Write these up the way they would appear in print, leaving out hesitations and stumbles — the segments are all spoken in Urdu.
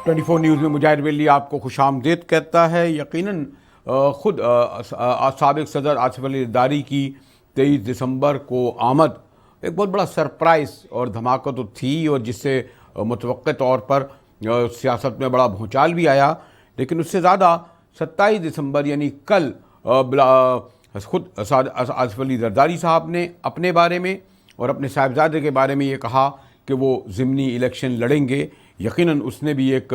24 نیوز میں مجاہد ویلی آپ کو خوش آمدید کہتا ہے۔ یقیناً خود سابق صدر آصف علی زرداری کی 23 دسمبر کو آمد ایک بہت بڑا سرپرائز اور دھماکہ تو تھی، اور جس سے متوقع طور پر سیاست میں بڑا بھونچال بھی آیا، لیکن اس سے زیادہ 27 دسمبر یعنی کل خود آصف علی زرداری صاحب نے اپنے بارے میں اور اپنے صاحبزادے کے بارے میں یہ کہا کہ وہ ضمنی الیکشن لڑیں گے۔ یقیناً اس نے بھی ایک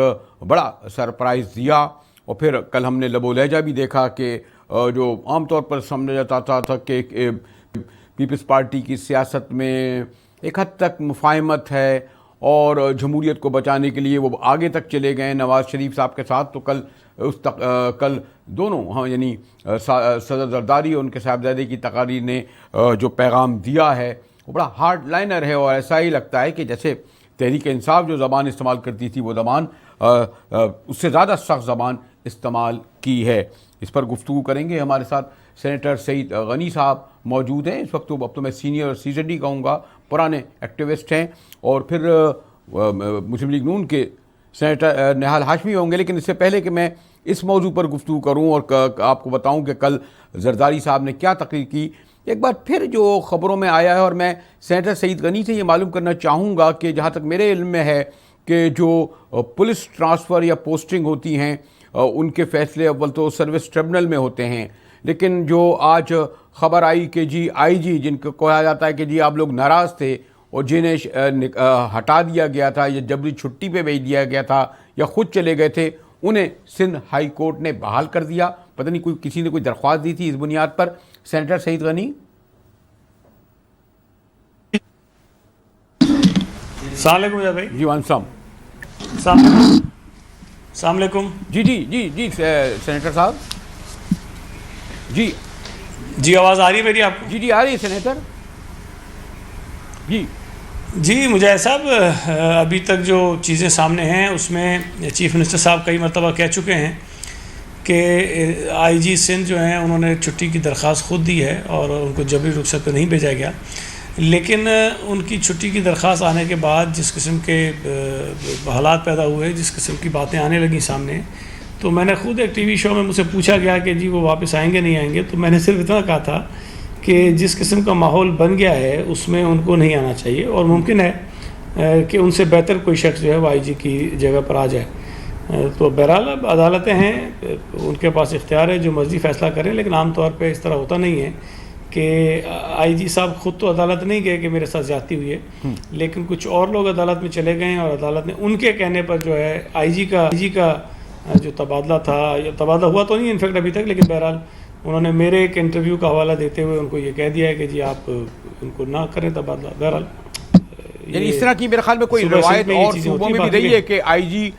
بڑا سرپرائز دیا، اور پھر کل ہم نے لب و لہجہ بھی دیکھا کہ جو عام طور پر سمجھا جاتا تھا کہ پیپلز پارٹی کی سیاست میں ایک حد تک مفاہمت ہے اور جمہوریت کو بچانے کے لیے وہ آگے تک چلے گئے نواز شریف صاحب کے ساتھ، تو کل دونوں یعنی صدر زرداری اور ان کے صاحبزادے کی تقاریر نے جو پیغام دیا ہے وہ بڑا ہارڈ لائنر ہے، اور ایسا ہی لگتا ہے کہ جیسے تحریک انصاف جو زبان استعمال کرتی تھی وہ زبان اس سے زیادہ سخت زبان استعمال کی ہے۔ اس پر گفتگو کریں گے۔ ہمارے ساتھ سینیٹر سعید غنی صاحب موجود ہیں اس وقت، اب تو میں سینئر اور سیزنڈ ہی کہوں گا، پرانے ایکٹیوسٹ ہیں، اور پھر مسلم لیگ نون کے سینیٹر نہال ہاشمی ہوں گے۔ لیکن اس سے پہلے کہ میں اس موضوع پر گفتگو کروں اور آپ کو بتاؤں کہ کل زرداری صاحب نے کیا تقریر کی، ایک بار پھر جو خبروں میں آیا ہے، اور میں سینیٹر سعید غنی سے یہ معلوم کرنا چاہوں گا کہ جہاں تک میرے علم میں ہے کہ جو پولیس ٹرانسفر یا پوسٹنگ ہوتی ہیں ان کے فیصلے اول تو سروس ٹریبونل میں ہوتے ہیں، لیکن جو آج خبر آئی کہ جی آئی جی جن کو کہا جاتا ہے کہ جی آپ لوگ ناراض تھے اور جنہیں ہٹا دیا گیا تھا یا جبری چھٹی پہ بھیج دیا گیا تھا یا خود چلے گئے تھے، انہیں سندھ ہائی کورٹ نے بحال کر دیا۔ پتہ نہیں کسی نے کوئی درخواست دی تھی اس بنیاد پر۔ سینیٹر سعید غنی۔ السلام علیکم بھائی۔ جی وعلیکم السلام السلام علیکم۔ جی سینیٹر صاحب جی آواز آ رہی ہے میری آپ کو؟ جی آ رہی ہے سینیٹر۔ جی مجاہد صاحب، ابھی تک جو چیزیں سامنے ہیں اس میں چیف منسٹر صاحب کئی مرتبہ کہہ چکے ہیں کہ آئی جی سندھ جو ہیں انہوں نے چھٹی کی درخواست خود دی ہے اور ان کو جبری رخصت پہ نہیں بھیجا گیا، لیکن ان کی چھٹی کی درخواست آنے کے بعد جس قسم کے حالات پیدا ہوئے، جس قسم کی باتیں آنے لگیں سامنے، تو میں نے خود ایک ٹی وی شو میں مجھ سے پوچھا گیا کہ جی وہ واپس آئیں گے نہیں آئیں گے، تو میں نے صرف اتنا کہا تھا کہ جس قسم کا ماحول بن گیا ہے اس میں ان کو نہیں آنا چاہیے، اور ممکن ہے کہ ان سے بہتر کوئی شخص جو ہے وہ آئی جی کی جگہ پر آ جائے۔ تو بہرحال اب عدالتیں ہیں، ان کے پاس اختیار ہے جو مرضی فیصلہ کریں، لیکن عام طور پہ اس طرح ہوتا نہیں ہے کہ آئی جی صاحب خود تو عدالت نہیں گئے کہ میرے ساتھ زیادتی ہوئی ہے، لیکن کچھ اور لوگ عدالت میں چلے گئے ہیں اور عدالت نے ان کے کہنے پر جو ہے آئی جی کا جو تبادلہ تھا، یا تبادلہ ہوا تو نہیں انفیکٹ ابھی تک، لیکن بہرحال انہوں نے میرے ایک انٹرویو کا حوالہ دیتے ہوئے ان کو یہ کہہ دیا ہے کہ جی آپ ان کو نہ کریں تبادلہ۔ بہرحال یعنی اس طرح کی میرے خیال میں کوئی روایت اور صوبوں میں بھی رہی ہے کہ آئی جی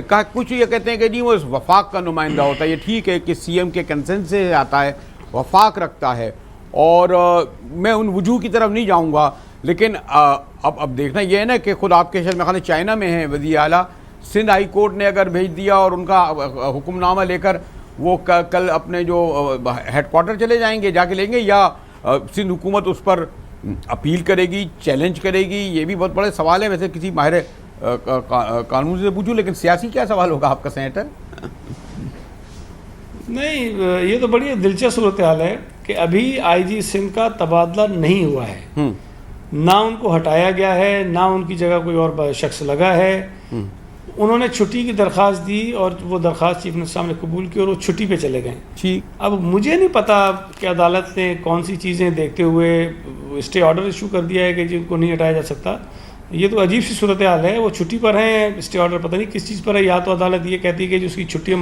کا کچھ یہ کہتے ہیں کہ جی وہ وفاق کا نمائندہ ہوتا ہے۔ یہ ٹھیک ہے کہ سی ایم کے کنسنٹ سے آتا ہے، وفاق رکھتا ہے، اور میں ان وجوہ کی طرف نہیں جاؤں گا، لیکن اب دیکھنا یہ ہے نا کہ خود آپ کے شہر میں خالی چائنا میں ہیں وزیر اعلیٰ، سندھ ہائی کورٹ نے اگر بھیج دیا اور ان کا حکم نامہ لے کر وہ کل اپنے جو ہیڈ کوارٹر چلے جائیں گے، جا کے لیں گے، یا سندھ حکومت اس پر اپیل کرے گی، چیلنج کرے گی؟ یہ بھی بہت بڑے سوال ہے، ویسے کسی ماہر قانون سے پوچھوں، لیکن سیاسی کیا سوال ہوگا آپ کا سینیٹر؟ نہیں، یہ تو بڑی دلچسپ صورتحال ہے کہ ابھی آئی جی سندھ کا تبادلہ نہیں ہوا ہے، نہ ان کو ہٹایا گیا ہے، نہ ان کی جگہ کوئی اور شخص لگا ہے۔ انہوں نے چھٹی کی درخواست دی اور وہ درخواست چیف منسٹر صاحب نے قبول کی اور وہ چھٹی پہ چلے گئے۔ اب مجھے نہیں پتا کہ عدالت نے کون سی چیزیں دیکھتے ہوئے اسٹے آرڈر ایشو کر دیا ہے کہ جن کو نہیں ہٹایا جا سکتا۔ یہ تو عجیب سی صورتحال ہے، وہ چھٹی پر ہیں، اسٹے آرڈر پتہ نہیں کس چیز پر ہے، یا تو عدالت یہ کہتی ہے کہ جو اس کی چھٹی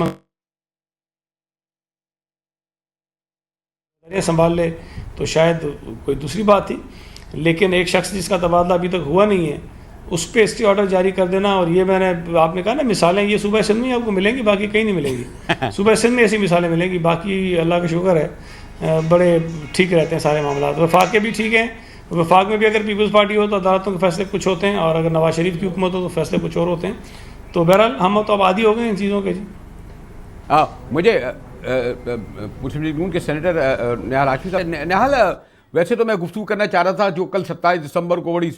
سنبھال لے تو شاید کوئی دوسری بات تھی، لیکن ایک شخص جس کا تبادلہ ابھی تک ہوا نہیں ہے اس پہ اسٹے آرڈر جاری کر دینا، اور یہ میں نے آپ نے کہا نا مثالیں، یہ صوبہ سندھ میں آپ کو ملیں گی، باقی کہیں نہیں ملیں گی۔ صوبہ سندھ میں ایسی مثالیں ملیں گی، باقی اللہ کا شکر ہے بڑے ٹھیک رہتے ہیں سارے معاملات۔ وفاق کے بھی ٹھیک ہیں، وفاق میں بھی اگر پیپلز پارٹی ہو تو عدالتوں کے فیصلے کچھ ہوتے ہیں، اور اگر نواز شریف کی حکومت ہو تو فیصلے کچھ اور ہوتے ہیں۔ تو بہرحال ہم تو اب عادی ہو گئے ہیں ان چیزوں کے۔ جی مجھے مسلم لیگ نون کے سینیٹر نہال ہاشمی صاحب، نہال ویسے تو میں گفتگو کرنا چاہ رہا تھا جو کل 27 دسمبر کو بڑی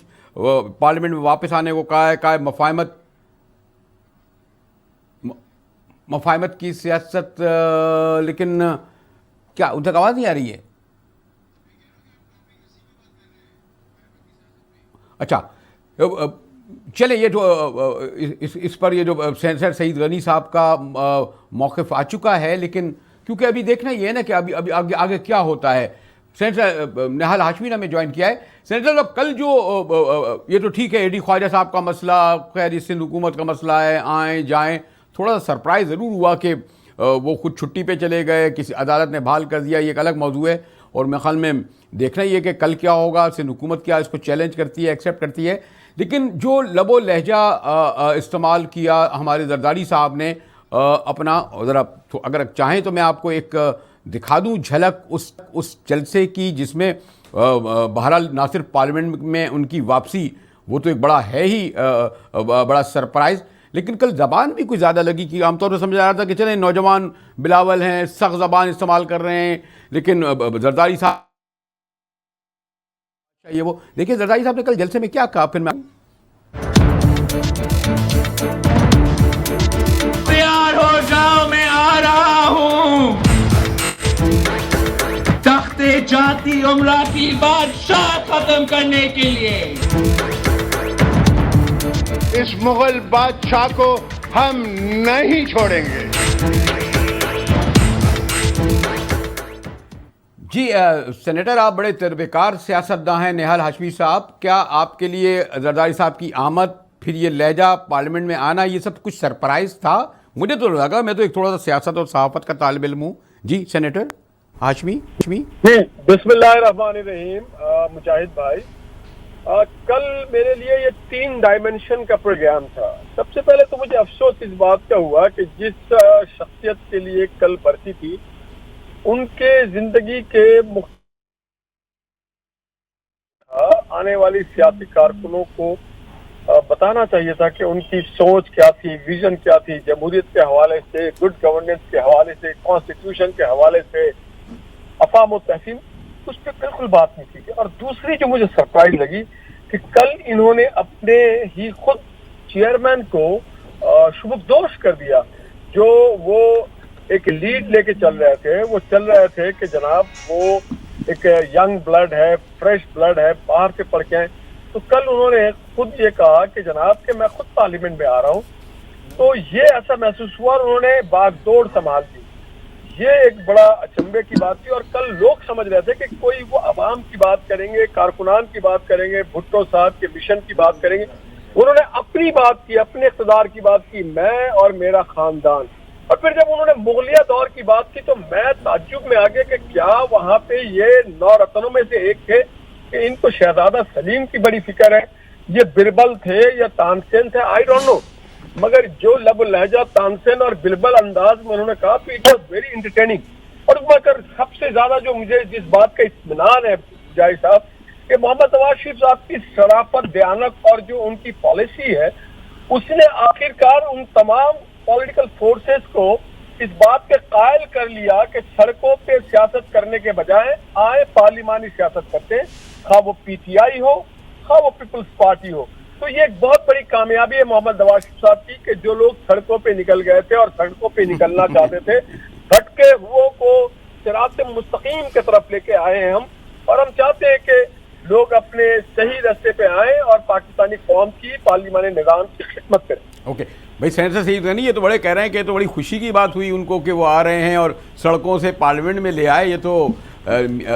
پارلیمنٹ میں واپس آنے کو کہا ہے مفاہمت مفاہمت کی سیاست، لیکن کیا ان تک آواز نہیں آ رہی ہے؟ اچھا چلیں، یہ جو اس پر یہ جو سینیٹر سعید غنی صاحب کا موقف آ چکا ہے، لیکن کیونکہ ابھی دیکھنا یہ ہے نا کہ ابھی آگے کیا ہوتا ہے. سینیٹر نہال ہاشمی نے ہمیں جوائن کیا ہے. سینیٹر صاحب کل جو یہ تو ٹھیک ہے اے ڈی خواجہ صاحب کا مسئلہ، خیر اس سندھ حکومت کا مسئلہ ہے، آئیں جائیں، تھوڑا سا سرپرائز ضرور ہوا کہ وہ خود چھٹی پہ چلے گئے، کسی عدالت نے بحال کر دیا، یہ ایک الگ موضوع ہے. اور میرے خیال میں دیکھنا یہ کہ کل کیا ہوگا، سندھ حکومت کیا اس کو چیلنج کرتی ہے، ایکسیپٹ کرتی ہے. لیکن جو لب و لہجہ استعمال کیا ہمارے زرداری صاحب نے اپنا، ذرا اگر چاہیں تو میں آپ کو ایک دکھا دوں جھلک اس جلسے کی، جس میں بہرحال نہ صرف پارلیمنٹ میں ان کی واپسی، وہ تو ایک بڑا ہے ہی بڑا سرپرائز، لیکن کل زبان بھی کچھ زیادہ لگی کہ عام طور پہ سمجھا رہا تھا کہ چلیں نوجوان بلاول ہیں، سخت زبان استعمال کر رہے ہیں، لیکن زرداری صاحب یہ وہ دیکھیے زرداری صاحب نے کل جلسے میں کیا کہا. پھر میں تیار ہو جاؤ، میں آ رہا ہوں تخت جاتی امرا کی بادشاہ ختم کرنے کے لیے. اس مغل بادشاہ کو ہم نہیں چھوڑیں گے. جی سینیٹر، آپ بڑے تجربےکار سیاستداں ہیں. نہال ہاشمی صاحب، کیا آپ کے لیے زرداری صاحب کی آمد، پھر یہ لہجہ پارلیمنٹ میں آنا، یہ سب کچھ سرپرائز تھا؟ مجھے تو لگا، میں تو ایک تھوڑا سا سیاست اور صحافت کا طالب علم ہوں. جی سینیٹر ہاشمی. بسم اللہ الرحمن الرحیم. مجاہد بھائی، کل میرے لیے یہ 3 ڈائمنشن کا پروگرام تھا. سب سے پہلے تو مجھے افسوس اس بات کا ہوا کہ جس شخصیت کے لیے کل برسی تھی، ان کے زندگی کے آنے والی سیاسی کارکنوں کو بتانا چاہیے تھا کہ ان کی سوچ کیا تھی، ویژن کیا تھی، جمہوریت کے حوالے سے، گڈ گورننس کے حوالے سے، کانسٹیٹیوشن کے حوالے سے، افہام و تفہیم، اس پہ بالکل بات نہیں کی. اور دوسری جو مجھے سرپرائز لگی کہ کل انہوں نے اپنے ہی خود چیئرمین کو شبکدوش کر دیا. جو وہ ایک لیڈ لے کے چل رہے تھے، وہ چل رہے تھے کہ جناب وہ ایک ینگ بلڈ ہے، فریش بلڈ ہے، باہر سے پڑھ کے آئے. تو کل انہوں نے خود یہ کہا کہ جناب کہ میں خود پارلیمنٹ میں آ رہا ہوں. تو یہ ایسا محسوس ہوا، اور انہوں نے باغ دوڑ سنبھال دی. یہ ایک بڑا اچنبے کی بات تھی. اور کل لوگ سمجھ رہے تھے کہ کوئی وہ عوام کی بات کریں گے، کارکنان کی بات کریں گے، بھٹو صاحب کے مشن کی بات کریں گے. انہوں نے اپنی بات کی، اپنے اقتدار کی بات کی، میں اور میرا خاندان. اور پھر جب انہوں نے مغلیہ دور کی بات کی تو میں تعجب میں آ گیا کہ کیا وہاں پہ یہ 9 رتنوں میں سے ایک تھے کہ ان کو شہزادہ سلیم کی بڑی فکر ہے، یہ بربل تھے یا تانسین تھے، آئی ڈونٹ نو. مگر جو لب لہجہ تانسین اور بربل انداز میں انہوں نے کہا تو اٹ واز ویری انٹرٹیننگ. اور مگر سب سے زیادہ جو مجھے جس بات کا اطمینان ہے جائی صاحب، کہ محمد نواز شریف صاحب کی شرافت، دیانت اور جو ان کی پالیسی ہے، اس نے آخرکار ان تمام پولیٹیکل فورسز کو اس بات کے قائل کر لیا کہ سڑکوں پہ سیاست کرنے کے بجائے آئے پارلیمانی سیاست کرتے ہیں، خواہ وہ پی ٹی آئی ہو، خواہ وہ پیپلز پارٹی ہو. تو یہ ایک بہت بڑی کامیابی ہے محمد نواز شریف صاحب کی کہ جو لوگ سڑکوں پہ نکل گئے تھے اور سڑکوں پہ نکلنا چاہتے تھے، ہٹ کے وہ کو صراط مستقیم کی طرف لے کے آئے ہیں ہم. اور ہم چاہتے ہیں کہ لوگ اپنے صحیح راستے پہ آئیں اور پاکستانی قوم کی پارلیمانی نظام کی خدمت کریں. اوکے بھائی، سینیٹر سعید غنی یہ تو بڑے کہہ رہے ہیں کہ یہ تو بڑی خوشی کی بات ہوئی ان کو کہ وہ آ رہے ہیں اور سڑکوں سے پارلیمنٹ میں لے آئے. یہ تو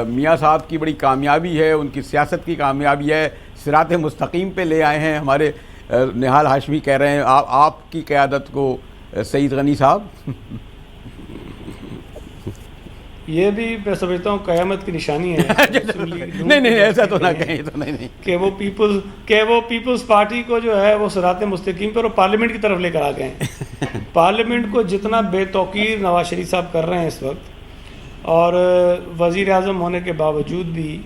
میاں صاحب کی بڑی کامیابی ہے، ان کی سیاست کی کامیابی ہے، صراط مستقیم پہ لے آئے ہیں. ہمارے نہال ہاشمی کہہ رہے ہیں آپ کی قیادت کو سعید غنی صاحب. یہ بھی میں سمجھتا ہوں قیامت کی نشانی ہے. نہیں ایسا تو نہ کہیں تو نہیں کہ وہ پیپلز پارٹی کو جو ہے وہ صراط مستقیم پر اور پارلیمنٹ کی طرف لے کر آ گئے ہیں. پارلیمنٹ کو جتنا بے توقیر نواز شریف صاحب کر رہے ہیں اس وقت، اور وزیر اعظم ہونے کے باوجود بھی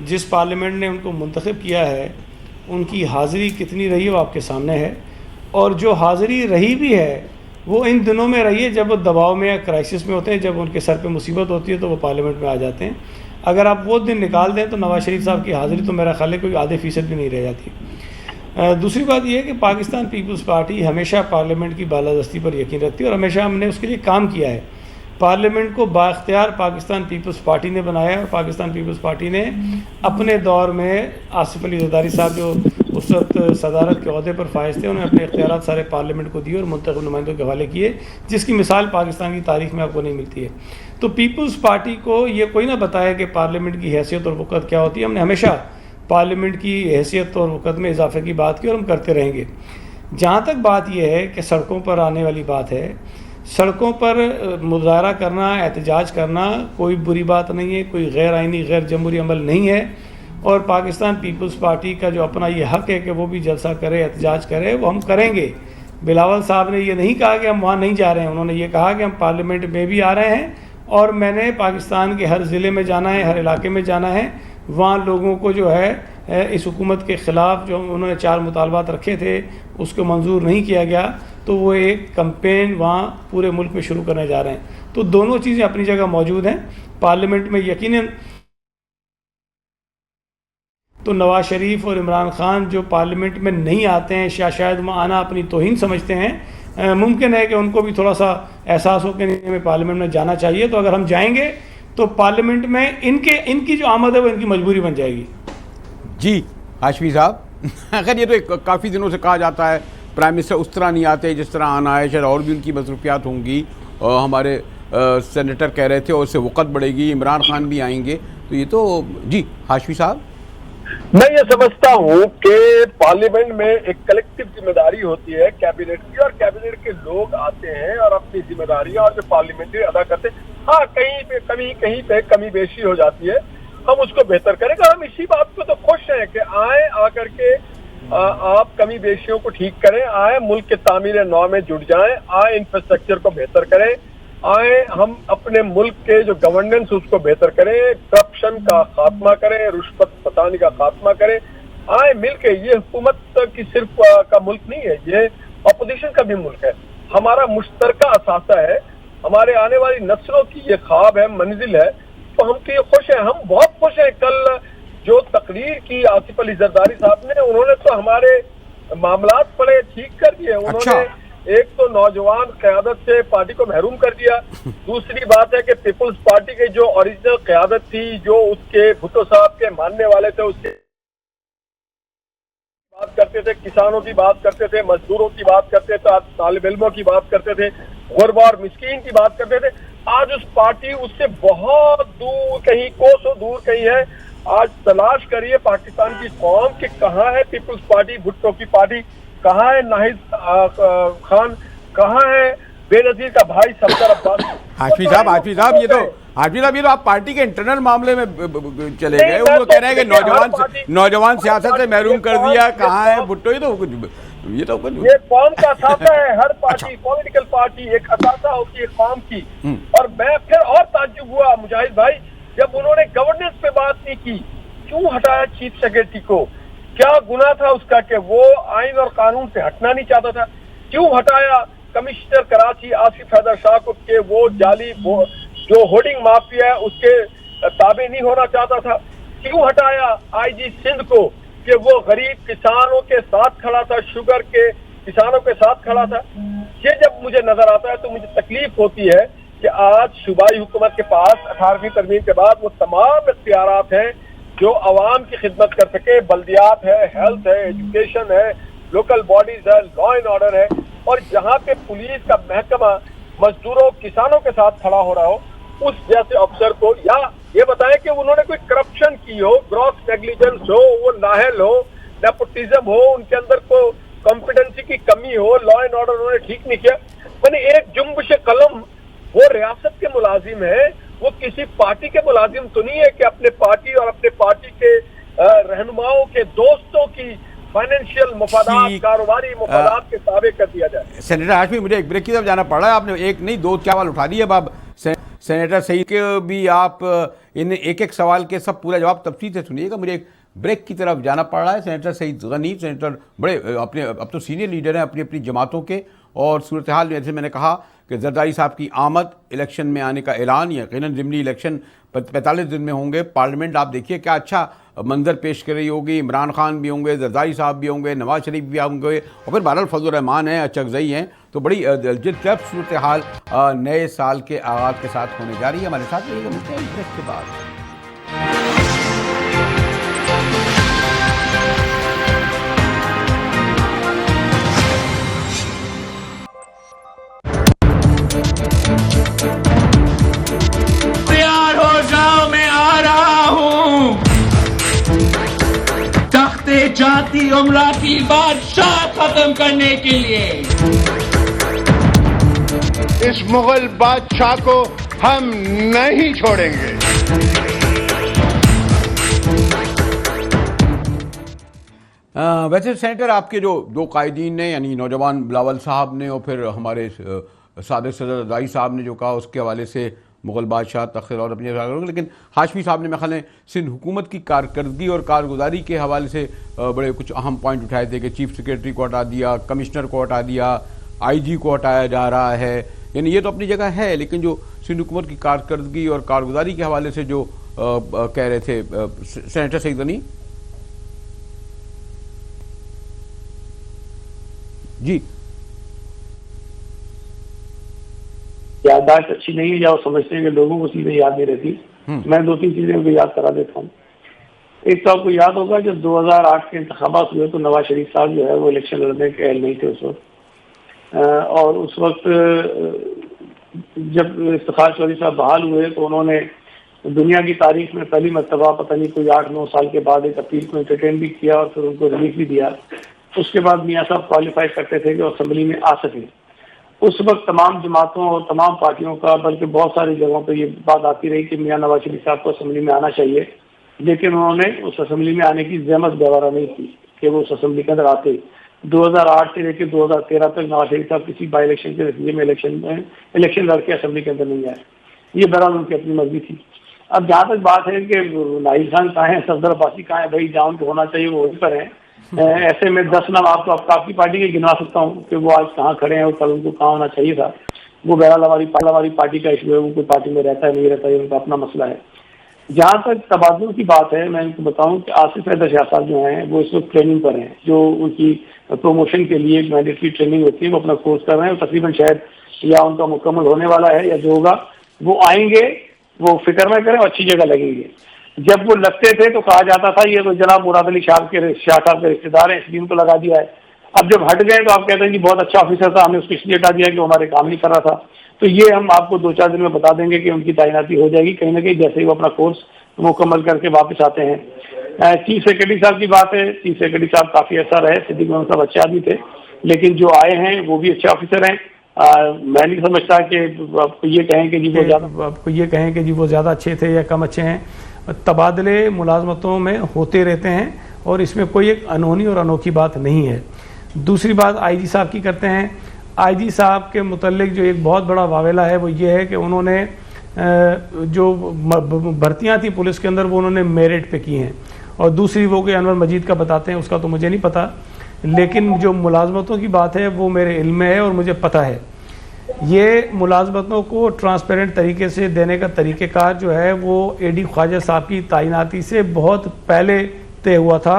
جس پارلیمنٹ نے ان کو منتخب کیا ہے ان کی حاضری کتنی رہی وہ آپ کے سامنے ہے. اور جو حاضری رہی بھی ہے وہ ان دنوں میں رہی ہے جب وہ دباؤ میں یا کرائسس میں ہوتے ہیں، جب ان کے سر پہ مصیبت ہوتی ہے تو وہ پارلیمنٹ میں آ جاتے ہیں. اگر آپ وہ دن نکال دیں تو نواز شریف صاحب کی حاضری تو میرا خیال ہے کوئی آدھے فیصد بھی نہیں رہ جاتی. دوسری بات یہ ہے کہ پاکستان پیپلز پارٹی ہمیشہ پارلیمنٹ کی بالادستی پر یقین رکھتی ہے اور ہمیشہ ہم نے اس کے لیے کام کیا ہے. پارلیمنٹ کو بااختیار پاکستان پیپلز پارٹی نے بنایا اور پاکستان پیپلز پارٹی نے اپنے دور میں آصف علی زرداری صاحب جو اس وقت صدارت کے عہدے پر فائز تھے انہیں اپنے اختیارات سارے پارلیمنٹ کو دیے اور منتخب نمائندوں کے حوالے کیے, جس کی مثال پاکستان کی تاریخ میں آپ کو نہیں ملتی ہے. تو پیپلز پارٹی کو یہ کوئی نہ بتایا کہ پارلیمنٹ کی حیثیت اور وقت کیا ہوتی ہے. ہم نے ہمیشہ پارلیمنٹ کی حیثیت اور وقت میں اضافے کی بات کی اور ہم کرتے رہیں گے. جہاں تک بات یہ ہے کہ سڑکوں پر آنے والی بات ہے, سڑکوں پر مظاہرہ کرنا, احتجاج کرنا کوئی بری بات نہیں ہے, کوئی غیر آئینی غیر جمہوری عمل نہیں ہے, اور پاکستان پیپلز پارٹی کا جو اپنا یہ حق ہے کہ وہ بھی جلسہ کرے, احتجاج کرے, وہ ہم کریں گے. بلاول صاحب نے یہ نہیں کہا کہ ہم وہاں نہیں جا رہے ہیں, انہوں نے یہ کہا کہ ہم پارلیمنٹ میں بھی آ رہے ہیں اور میں نے پاکستان کے ہر ضلع میں جانا ہے, ہر علاقے میں جانا ہے, وہاں لوگوں کو جو ہے اس حکومت کے خلاف جو انہوں نے 4 مطالبات رکھے تھے اس کو منظور نہیں کیا گیا, تو وہ ایک کمپین وہاں پورے ملک میں شروع کرنے جا رہے ہیں. تو دونوں چیزیں اپنی جگہ موجود ہیں. پارلیمنٹ میں یقیناً تو نواز شریف اور عمران خان جو پارلیمنٹ میں نہیں آتے ہیں یا شاید وہاں آنا اپنی توہین سمجھتے ہیں, ممکن ہے کہ ان کو بھی تھوڑا سا احساس ہو کہ نہیں ہمیں پارلیمنٹ میں جانا چاہیے. تو اگر ہم جائیں گے تو پارلیمنٹ میں ان کی جو آمد ہے وہ ان کی مجبوری بن جائے گی. جی ہاشمی صاحب, اگر یہ تو کافی دنوں سے کہا جاتا ہے پرائم منسٹر اس طرح نہیں آتے جس طرح آنا ہے, شاید اور بھی ان کی مصروفیات ہوں گی, اور ہمارے سینیٹر کہہ رہے تھے اور اس سے وقت بڑھے گی, عمران خان بھی آئیں گے, تو یہ تو جی ہاشمی صاحب. میں یہ سمجھتا ہوں کہ پارلیمنٹ میں ایک کلیکٹیو ذمہ داری ہوتی ہے کیبنٹ کی, اور کیبنٹ کے لوگ آتے ہیں اور اپنی ذمہ داریاں اور جو پارلیمنٹری ادا کرتے ہیں. ہاں کہیں پہ کمی بیشی ہو جاتی ہے, ہم اس کو بہتر کریں گے. ہم اسی بات کو تو خوش ہیں کہ آئیں, آ کر کے آپ کمی بیشیوں کو ٹھیک کریں, آئیں ملک کے تعمیر نو میں جڑ جائیں, آئیں انفراسٹرکچر کو بہتر کریں, آئیں ہم اپنے ملک کے جو گورننس اس کو بہتر کریں, کرپشن کا خاتمہ کریں, رشوت ستانی کا خاتمہ کریں. آئیں مل کے, یہ حکومت کی صرف کا ملک نہیں ہے, یہ اپوزیشن کا بھی ملک ہے, ہمارا مشترکہ اثاثہ ہے, ہمارے آنے والی نسلوں کی یہ خواب ہے, منزل ہے. تو ہم تو یہ خوش ہیں, ہم بہت خوش ہیں. کل جو تقریر کی آصف علی زرداری صاحب نے, انہوں نے تو ہمارے معاملات بڑے ٹھیک کر دیے. انہوں نے ایک تو نوجوان قیادت سے پارٹی کو محروم کر دیا, دوسری بات ہے کہ پیپلز پارٹی کی جو اوریجنل قیادت تھی, جو اس کے بھٹو صاحب کے ماننے والے تھے, اس کے بات کرتے تھے, کسانوں کی بات کرتے تھے, مزدوروں کی بات کرتے تھے, طالب علموں کی بات کرتے تھے, غربا اور مسکین کی بات کرتے تھے. آج اس پارٹی اس سے بہت دور, کہیں کوسوں دور کہیں ہے. آج تلاش کریے پاکستان کی قوم کہ کہاں ہے پیپلز پارٹی, بھٹو کی پارٹی کہاں ہے, ناہید خان کہاں ہے, بے نظیر کا بھائی صفدر عباس. ہاشمی صاحب یہ تو آپ پارٹی کے انٹرنل معاملے میں چلے گئے. وہ کہہ رہے ہیں کہ نوجوان سیاست سے محروم کر دیا, کہاں ہے بھٹو, یہ تو قوم کا اثاثہ ہے. ہر پارٹی, پولیٹیکل پارٹی ایک اثاثہ ہوتی ہے قوم کی. اور میں پھر اور تعجب ہوا مجاہد بھائی, جب انہوں نے گورننس پہ بات نہیں کی, کیوں ہٹایا چیف سیکرٹری کو؟ کیا گناہ تھا اس کا کہ وہ آئین اور قانون سے ہٹنا نہیں چاہتا تھا؟ کیوں ہٹایا کمشنر کراچی آصف حیدر شاہ کو کہ وہ جعلی جو ہوڈنگ مافیا ہے اس کے تابع نہیں ہونا چاہتا تھا؟ کیوں ہٹایا آئی جی سندھ کو کہ وہ غریب کسانوں کے ساتھ کھڑا تھا, شوگر کے کسانوں کے ساتھ کھڑا تھا؟ یہ جب مجھے نظر آتا ہے تو مجھے تکلیف ہوتی ہے کہ آج صوبائی حکومت کے پاس 18ویں ترمیم کے بعد وہ تمام اختیارات ہیں جو عوام کی خدمت کر سکے. بلدیات ہے, ہیلتھ ہے, ایجوکیشن ہے, لوکل باڈیز ہے, لا اینڈ آرڈر ہے. اور جہاں پہ پولیس کا محکمہ مزدوروں کسانوں کے ساتھ کھڑا ہو رہا ہو, اس جیسے افسر کو, یا یہ بتائیں کہ انہوں نے کوئی کرپشن کی ہو, گراس نیگلیجنس ہو, وہ نااہل ہو, نیپوٹزم ہو, ان کے اندر کو کمپیٹنسی کی کمی ہو, لا اینڈ آرڈر انہوں نے ٹھیک نہیں کیا. یعنی ایک جنبش قلم, وہ ریاست کے ملازم ہیں, وہ کسی پارٹی کے ملازم تو نہیں ہے کہ اپنے پارٹی اور اپنے پارٹی کے رہنماؤں کے دوستوں کی فائنینشیل مفادات, کاروباری مفادات کے تابع کر دیا جائے. سینیٹر ہاشمی, مجھے ایک بریک کی طرف جانا پڑ رہا ہے. آپ نے ایک نہیں 2 سوال اٹھا دیے. اب آپ سینیٹر سعید کے بھی آپ ان ایک سوال کے سب پورا جواب تفصیل سے سنیے گا. مجھے ایک بریک کی طرف جانا پڑ رہا ہے. سینیٹر سعید غنی, سینیٹر بڑے اپنے اب تو سینئر لیڈر ہیں اپنی اپنی جماعتوں کے, اور صورتحال جیسے میں نے کہا کہ زرداری صاحب کی آمد, الیکشن میں آنے کا اعلان, یقیناً ضمنی الیکشن 45 دن میں ہوں گے. پارلیمنٹ آپ دیکھیے کیا اچھا منظر پیش کر رہی ہوگی. عمران خان بھی ہوں گے, زرداری صاحب بھی ہوں گے, نواز شریف بھی ہوں گے, اور پھر بہرحال فضل الرحمان ہیں, اچکزئی ہیں. تو بڑی دلچسپ صورتحال نئے سال کے آغاز کے ساتھ ہونے جا رہی ہے. ہمارے ساتھ رہیے گا, ملتے ہیں بریک کے بعد. تیار ہو جاؤ, میں آ رہا ہوں تخت جاتی امرا کی بادشاہ ختم کرنے کے لیے. اس مغل بادشاہ کو ہم نہیں چھوڑیں گے. ویسے سینیٹر, آپ کے جو دو قائدین نے, یعنی نوجوان بلاول صاحب نے اور پھر ہمارے صادق صدر زرداری صاحب نے جو کہا, اس کے حوالے سے مغل بادشاہ تخت اور اپنی جگہ, لیکن ہاشمی صاحب نے میرے خیال ہے سندھ حکومت کی کارکردگی اور کارگزاری کے حوالے سے بڑے کچھ اہم پوائنٹ اٹھائے تھے کہ چیف سیکریٹری کو ہٹا دیا, کمشنر کو ہٹا دیا, آئی جی کو ہٹایا جا رہا ہے. یعنی یہ تو اپنی جگہ ہے, لیکن جو سندھ حکومت کی کارکردگی اور کارگزاری کے حوالے سے جو کہہ رہے تھے سینیٹر سعید غنی جی. یادداشت اچھی نہیں ہے یا وہ سمجھتے ہیں کہ لوگوں کو چیزیں یاد نہیں رہتی. میں 2-3 چیزیں ان کو یاد کرا دیتا ہوں. ایک تو آپ کو یاد ہوگا جب 2008 کے انتخابات ہوئے تو نواز شریف صاحب جو ہے وہ الیکشن لڑنے کے اہل نہیں تھے اس وقت, اور اس وقت جب افتخار چودھری صاحب بحال ہوئے تو انہوں نے دنیا کی تاریخ میں پہلی مرتبہ پتہ نہیں کوئی 8-9 سال کے بعد ایک اپیل کو انٹرٹین بھی کیا اور پھر ان کو ریلیف بھی دیا. اس کے بعد میاں صاحب کوالیفائی کرتے تھے کہ وہ اسمبلی میں آ سکیں. اس وقت تمام جماعتوں اور تمام پارٹیوں کا, بلکہ بہت ساری جگہوں پہ یہ بات آتی رہی کہ میاں نواز شریف صاحب کو اسمبلی میں آنا چاہیے, لیکن انہوں نے اس اسمبلی میں آنے کی زحمت گوارا نہیں کی کہ وہ اس اسمبلی کے اندر آتے. 2008 سے لے کے 2013 تک نواز شریف صاحب کسی بائی الیکشن کے نتیجے میں الیکشن لڑ کے اسمبلی کے اندر نہیں آئے. یہ بہرحال ان کی اپنی مرضی تھی. اب جہاں تک بات ہے کہ ناہید خان کہاں ہیں, صفدر عباسی کہاں ہیں, بھائی جہاں ان کو ہونا چاہیے وہ وہیں پر ہیں. ایسے میں 10 نام آپ کی پارٹی کے گنوا سکتا ہوں کہ وہ آج کہاں کھڑے ہیں اور کل ان کو کہاں ہونا چاہیے تھا. وہ بہرحال ہماری پارٹی کا ایشو ہے, وہ کوئی پارٹی میں رہتا ہے نہیں رہتا ہے, ان کا اپنا مسئلہ ہے. جہاں تک تبادلوں کی بات ہے, میں ان کو بتاؤں کہ آصف حیدر شاہ صاحب جو ہیں وہ اس وقت ٹریننگ پر ہیں, جو ان کی پروموشن کے لیے ایک مینڈیٹری ٹریننگ ہوتی ہے, وہ اپنا کورس کر رہے ہیں, اور تقریباً شاید یا ان کا مکمل ہونے والا ہے یا جو ہوگا وہ آئیں گے, وہ فکر میں کریں اور اچھی جگہ لگیں گے. جب وہ لگتے تھے تو کہا جاتا تھا یہ تو جناب مراد علی شاہ صاحب کے رشتے دار ہیں, اس لیے ان کو لگا دیا ہے. اب جب ہٹ گئے تو آپ کہتے ہیں کہ بہت اچھا آفیسر تھا, ہم نے اس کو اس لیے ہٹا دیا کہ وہ ہمارے کام نہیں کر رہا تھا. تو یہ ہم آپ کو 2-4 دن میں بتا دیں گے کہ ان کی تعیناتی ہو جائے گی کہیں نہ کہیں, جیسے ہی وہ اپنا کورس مکمل کر کے واپس آتے ہیں. چیف سیکرٹری صاحب کی بات ہے, چیف سیکرٹری صاحب کافی اچھا رہے, صدیق محمد صاحب اچھے آدمی تھے, لیکن جو آئے ہیں وہ بھی اچھے آفیسر ہیں. میں نہیں سمجھتا کہ آپ کو یہ کہیں کہ جی وہ زیادہ اچھے تھے یا کم اچھے ہیں. تبادلے ملازمتوں میں ہوتے رہتے ہیں اور اس میں کوئی ایک انہونی اور انوکھی بات نہیں ہے. دوسری بات آئی جی صاحب کی کرتے ہیں. آئی جی صاحب کے متعلق جو ایک بہت بڑا واویلا ہے وہ یہ ہے کہ انہوں نے جو بھرتیاں تھیں پولیس کے اندر وہ انہوں نے میرٹ پہ کی ہیں, اور دوسری وہ کہ انور مجید کا بتاتے ہیں, اس کا تو مجھے نہیں پتا, لیکن جو ملازمتوں کی بات ہے وہ میرے علم میں ہے اور مجھے پتہ ہے. یہ ملازمتوں کو ٹرانسپیرنٹ طریقے سے دینے کا طریقہ کار جو ہے وہ اے ڈی خواجہ صاحب کی تعیناتی سے بہت پہلے طے ہوا تھا.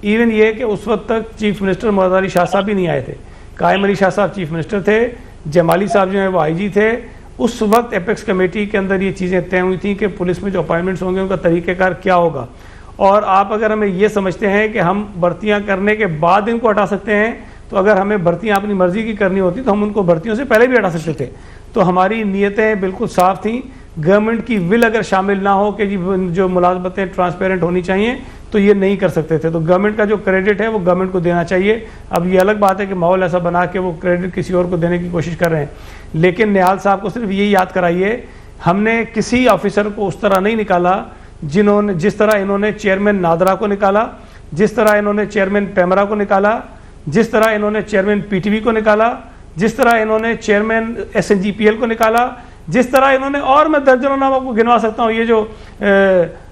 ایون یہ کہ اس وقت تک چیف منسٹر مراد علی شاہ صاحب بھی نہیں آئے تھے. قائم علی شاہ صاحب چیف منسٹر تھے, جمالی صاحب جو ہیں وہ آئی جی تھے. اس وقت ایپیکس کمیٹی کے اندر یہ چیزیں طے ہوئی تھیں کہ پولیس میں جو اپائنٹمنٹس ہوں گے ان کا طریقہ کار کیا ہوگا. اور آپ اگر ہمیں یہ سمجھتے ہیں کہ ہم بھرتیاں کرنے کے بعد ان کو ہٹا سکتے ہیں, تو اگر ہمیں بھرتیاں اپنی مرضی کی کرنی ہوتی تو ہم ان کو بھرتیوں سے پہلے بھی ہٹا سکتے تھے. تو ہماری نیتیں بالکل صاف تھیں. گورنمنٹ کی ول اگر شامل نہ ہو کہ جی جو ملازمتیں ٹرانسپیرنٹ ہونی چاہیے تو یہ نہیں کر سکتے تھے. تو گورنمنٹ کا جو کریڈٹ ہے وہ گورنمنٹ کو دینا چاہیے. اب یہ الگ بات ہے کہ ماحول ایسا بنا کے وہ کریڈٹ کسی اور کو دینے کی کوشش کر رہے ہیں, لیکن نہال صاحب کو صرف یہی یاد کرائیے, ہم نے کسی آفیسر کو اس طرح نہیں نکالا جس طرح انہوں نے چیئرمین نادرا کو نکالا, جس طرح انہوں نے چیئرمین پیمرا کو نکالا, جس طرح انہوں نے چیئرمین پی ٹی وی کو نکالا, جس طرح انہوں نے chairman S N G P L کو نکالا, جس طرح انہوں نے, اور میں درجنوں نام آپ کو گنوا سکتا ہوں. یہ جو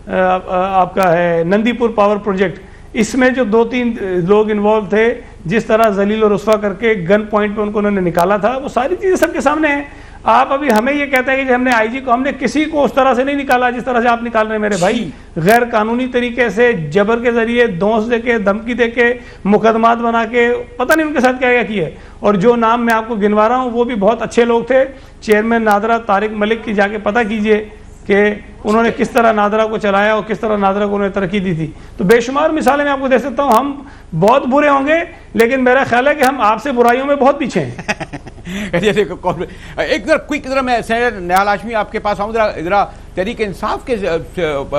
آپ کا ہے نندی پور پاور پروجیکٹ, اس میں جو 2-3 لوگ انوالو تھے, جس طرح ذلیل و رسوا کر کے گن پوائنٹ پہ ان کو انہوں نے نکالا تھا, وہ ساری چیزیں سب کے سامنے ہیں. آپ ابھی ہمیں یہ کہتے ہیں کہ ہم نے آئی جی کو، ہم نے کسی کو اس طرح سے نہیں نکالا جس طرح سے آپ نکال رہے ہیں میرے بھائی، غیر قانونی طریقے سے، جبر کے ذریعے، دھونس دے کے، دھمکی دے کے، مقدمات بنا کے، پتہ نہیں ان کے ساتھ کیا کیا کیا ہے. اور جو نام میں آپ کو گنوا رہا ہوں وہ بھی بہت اچھے لوگ تھے. چیئرمین نادرہ طارق ملک کی جا کے پتہ کیجئے کہ انہوں نے کس طرح نادرہ کو چلایا اور کس طرح نادرہ کو انہوں نے ترقی دی تھی. تو بے شمار مثالیں میں آپ کو دے سکتا ہوں. ہم بہت برے ہوں گے لیکن میرا خیال ہے کہ ہم آپ سے برائیوں میں بہت پیچھے ہیں. ایک ذرا کوئک ذرا میں سینیٹر نہال ہاشمی آپ کے پاس آؤں، ذرا تحریک انصاف کے